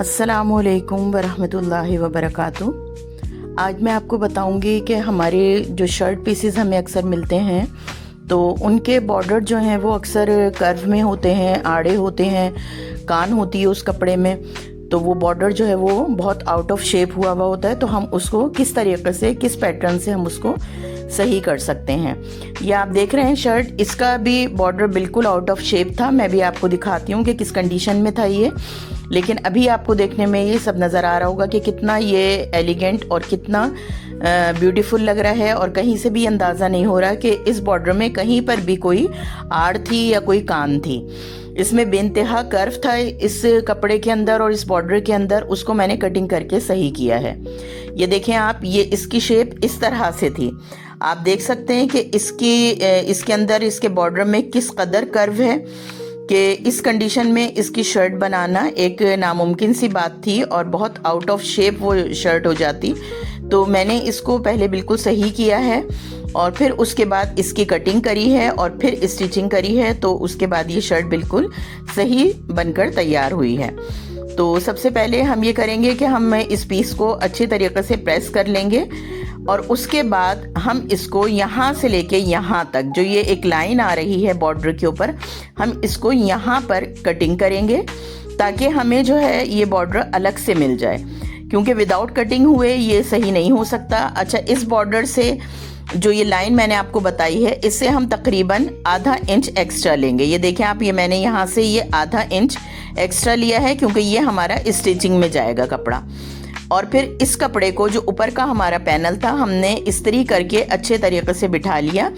अस्सलामुअलैकुम वरहमतुल्लाहि वबरकातुहू। आज मैं आपको बताऊंगी कि हमारे जो शर्ट पीसेस हमें अक्सर मिलते हैं तो उनके बॉर्डर जो हैं वो अक्सर कर्व में होते हैं, आड़े होते हैं, कान होती है उस कपड़े में, तो वो बॉर्डर जो है वो बहुत आउट ऑफ शेप हुआ हुआ होता है। तो हम उसको किस तरीके से, किस पैटर्न से हम उसको सही कर सकते हैं। ये आप देख रहे हैं शर्ट, इसका भी बॉर्डर बिल्कुल आउट ऑफ शेप था। मैं भी आपको दिखाती हूँ कि किस कंडीशन में था ये, लेकिन अभी आपको देखने में ये सब नज़र आ रहा होगा कि कितना ये एलिगेंट और कितना ब्यूटीफुल लग रहा है। और कहीं से भी अंदाज़ा नहीं हो रहा कि इस बॉर्डर में कहीं पर भी कोई आड़ थी या कोई कान थी। इसमें बेइंतहा कर्व था इस कपड़े के अंदर और इस बॉर्डर के अंदर, उसको मैंने कटिंग करके सही किया है। ये देखें आप, ये इसकी शेप इस तरह से थी। आप देख सकते हैं कि इसके अंदर, इसके बॉर्डर में किस कदर कर्व है कि इस कंडीशन में इसकी शर्ट बनाना एक नामुमकिन सी बात थी और बहुत आउट ऑफ शेप वो शर्ट हो जाती। तो मैंने इसको पहले बिल्कुल सही किया है और फिर उसके बाद इसकी कटिंग करी है और फिर स्टिचिंग करी है, तो उसके बाद ये शर्ट बिल्कुल सही बनकर तैयार हुई है। तो सबसे पहले हम ये करेंगे कि हम इस पीस को अच्छे तरीके से प्रेस कर लेंगे और उसके बाद हम इसको यहाँ से लेके यहाँ तक, जो ये एक लाइन आ रही है बॉर्डर के ऊपर, हम इसको यहाँ पर कटिंग करेंगे ताकि हमें जो है ये बॉर्डर अलग से मिल जाए, क्योंकि विदाउट कटिंग हुए ये सही नहीं हो सकता। अच्छा, इस बॉर्डर से जो ये लाइन मैंने आपको बताई है, इससे हम तकरीबन आधा इंच एक्स्ट्रा लेंगे। ये देखें आप, ये मैंने यहाँ से ये आधा इंच एक्स्ट्रा लिया है क्योंकि ये हमारा स्टिचिंग में जाएगा कपड़ा। और फिर इस कपड़े को, जो ऊपर का हमारा पैनल था, हमने इस्त्री करके अच्छे तरीके से बिठा लिया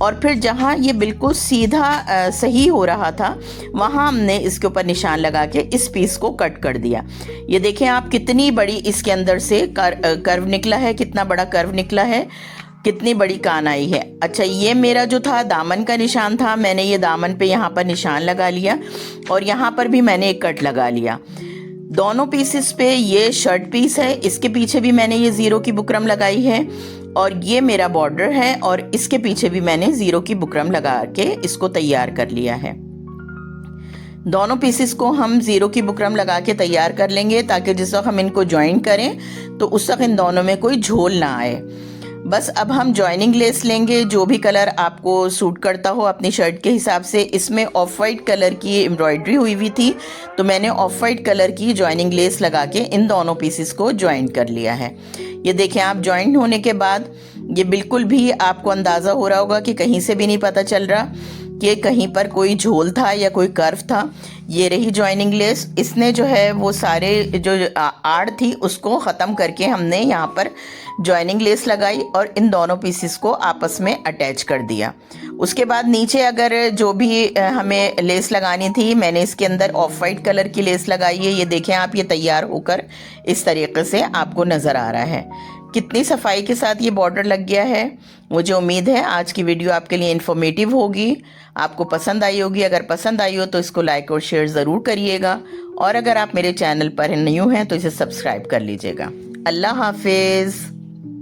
और फिर जहाँ ये बिल्कुल सीधा सही हो रहा था वहाँ हमने इसके ऊपर निशान लगा के इस पीस को कट कर दिया। ये देखें आप, कितनी बड़ी इसके अंदर से कर्व निकला है, कितना बड़ा कर्व निकला है, कितनी बड़ी कान आई है। अच्छा, ये मेरा जो था दामन का निशान था, मैंने ये दामन पे यहाँ पर निशान लगा लिया और यहाँ पर भी मैंने एक कट लगा लिया। दोनों पीसेस पे ये शर्ट पीस है, इसके पीछे भी मैंने ये ज़ीरो की बुकरम लगाई है और ये मेरा बॉर्डर है और इसके पीछे भी मैंने ज़ीरो की बुकरम लगा के इसको तैयार कर लिया है। दोनों पीसेस को हम ज़ीरो की बुकरम लगा के तैयार कर लेंगे ताकि जिस वक्त हम इनको ज्वाइन करें तो उस वक्त इन दोनों में कोई झोल ना आए। बस अब हम जॉइनिंग लेस लेंगे, जो भी कलर आपको सूट करता हो अपनी शर्ट के हिसाब से। इसमें ऑफ वाइट कलर की एम्ब्रॉयडरी हुई हुई थी तो मैंने ऑफ वाइट कलर की जॉइनिंग लेस लगा के इन दोनों पीसेस को ज्वाइन कर लिया है। ये देखें आप, ज्वाइन होने के बाद ये बिल्कुल भी आपको अंदाज़ा हो रहा होगा कि कहीं से भी नहीं पता चल रहा कि कहीं पर कोई झोल था या कोई कर्व था। ये रही जॉइनिंग लेस, इसने जो है वो सारे जो आड़ थी उसको ख़त्म करके हमने यहाँ पर जॉइनिंग लेस लगाई और इन दोनों पीसेस को आपस में अटैच कर दिया। उसके बाद नीचे अगर जो भी हमें लेस लगानी थी, मैंने इसके अंदर ऑफ वाइट कलर की लेस लगाई है। ये देखें आप, ये तैयार होकर इस तरीके से आपको नज़र आ रहा है। कितनी सफाई के साथ ये बॉर्डर लग गया है। मुझे उम्मीद है आज की वीडियो आपके लिए इन्फॉर्मेटिव होगी, आपको पसंद आई होगी। अगर पसंद आई हो तो इसको लाइक और शेयर ज़रूर करिएगा और अगर आप मेरे चैनल पर न्यू हैं तो इसे सब्सक्राइब कर लीजिएगा। अल्लाह हाफिज़।